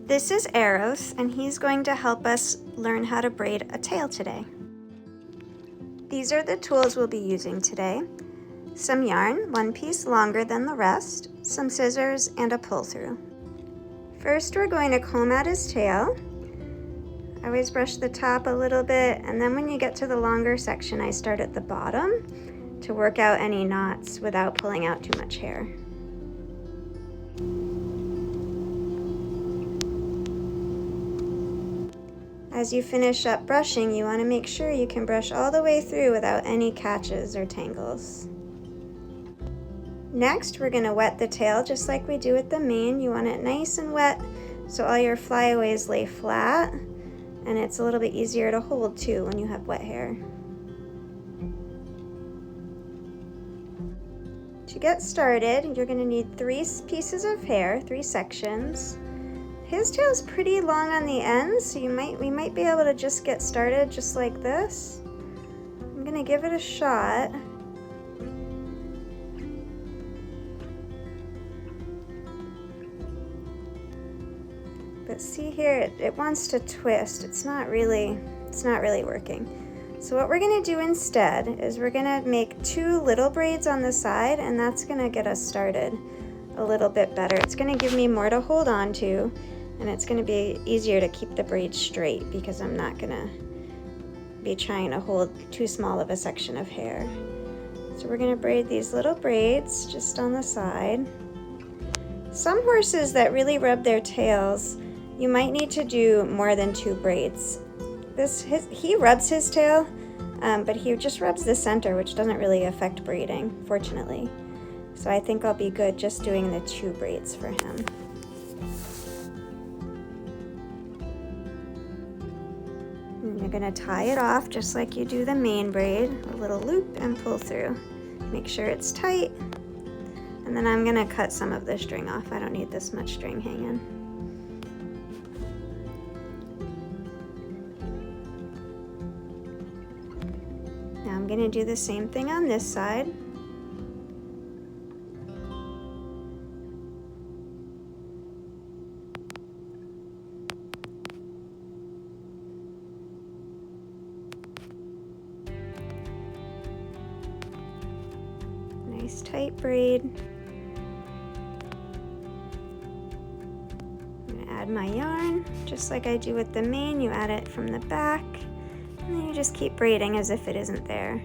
This is Eros, and he's going to help us learn how to braid a tail today. These are the tools we'll be using today. Some yarn, one piece longer than the rest, some scissors, and a pull through. First, we're going to comb out his tail. I always brush the top a little bit, and then when you get to the longer section, I start at the bottom to work out any knots without pulling out too much hair. As you finish up brushing, you want to make sure you can brush all the way through without any catches or tangles. Next, we're going to wet the tail just like we do with the mane. You want it nice and wet so all your flyaways lay flat, and it's a little bit easier to hold too when you have wet hair. To get started, you're going to need 3 pieces of hair, 3 sections. His tail is pretty long on the ends, so we might be able to just get started just like this. I'm gonna give it a shot. But see here, it wants to twist. It's not really working. So what we're gonna do instead is we're gonna make 2 little braids on the side, and that's gonna get us started a little bit better. It's gonna give me more to hold on to, and it's going to be easier to keep the braid straight because I'm not going to be trying to hold too small of a section of hair. So we're going to braid these little braids just on the side. Some horses that really rub their tails, you might need to do more than 2 braids. He rubs his tail, but he just rubs the center, which doesn't really affect braiding, fortunately. So I think I'll be good just doing the 2 braids for him. You're going to tie it off just like you do the main braid, a little loop and pull through. Make sure it's tight, and then I'm going to cut some of the string off. I don't need this much string hanging. Now I'm going to do the same thing on this side. Nice tight braid. I'm going to add my yarn just like I do with the mane. You add it from the back, and then you just keep braiding as if it isn't there.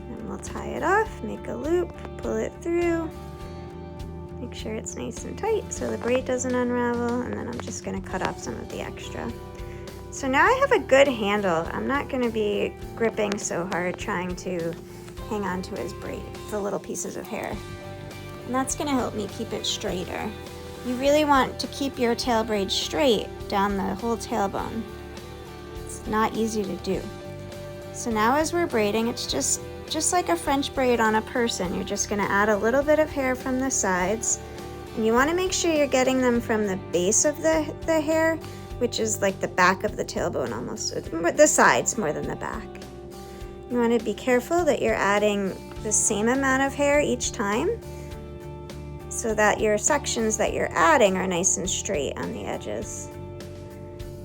And we'll tie it off, make a loop, pull it through. Make sure it's nice and tight so the braid doesn't unravel, and then I'm just going to cut off some of the extra. So now I have a good handle. I'm not going to be gripping so hard trying to hang on to his braid, the little pieces of hair. And that's going to help me keep it straighter. You really want to keep your tail braid straight down the whole tailbone. It's not easy to do. So now as we're braiding, it's just like a French braid on a person. You're just going to add a little bit of hair from the sides, and you want to make sure you're getting them from the base of the hair, which is like the back of the tailbone almost, the sides more than the back. You want to be careful that you're adding the same amount of hair each time so that your sections that you're adding are nice and straight on the edges.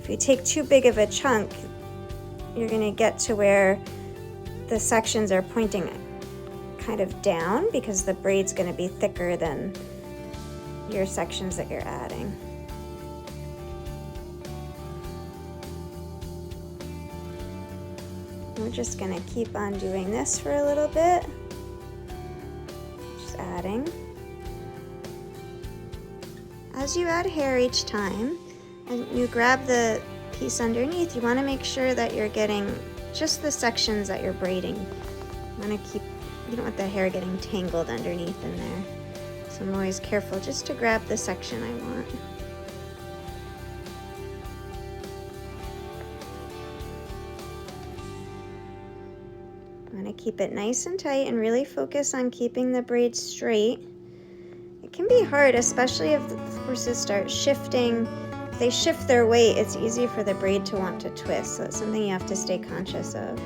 If you take too big of a chunk, you're going to get to where the sections are pointing kind of down because the braid's going to be thicker than your sections that you're adding. We're just going to keep on doing this for a little bit, just adding. As you add hair each time and you grab the piece underneath, you want to make sure that you're getting just the sections that you're braiding. You don't want the hair getting tangled underneath in there. So I'm always careful just to grab the section I want. I'm going to keep it nice and tight and really focus on keeping the braid straight. It can be hard, especially if the horses start shifting if they shift their weight, it's easy for the braid to want to twist, so it's something you have to stay conscious of.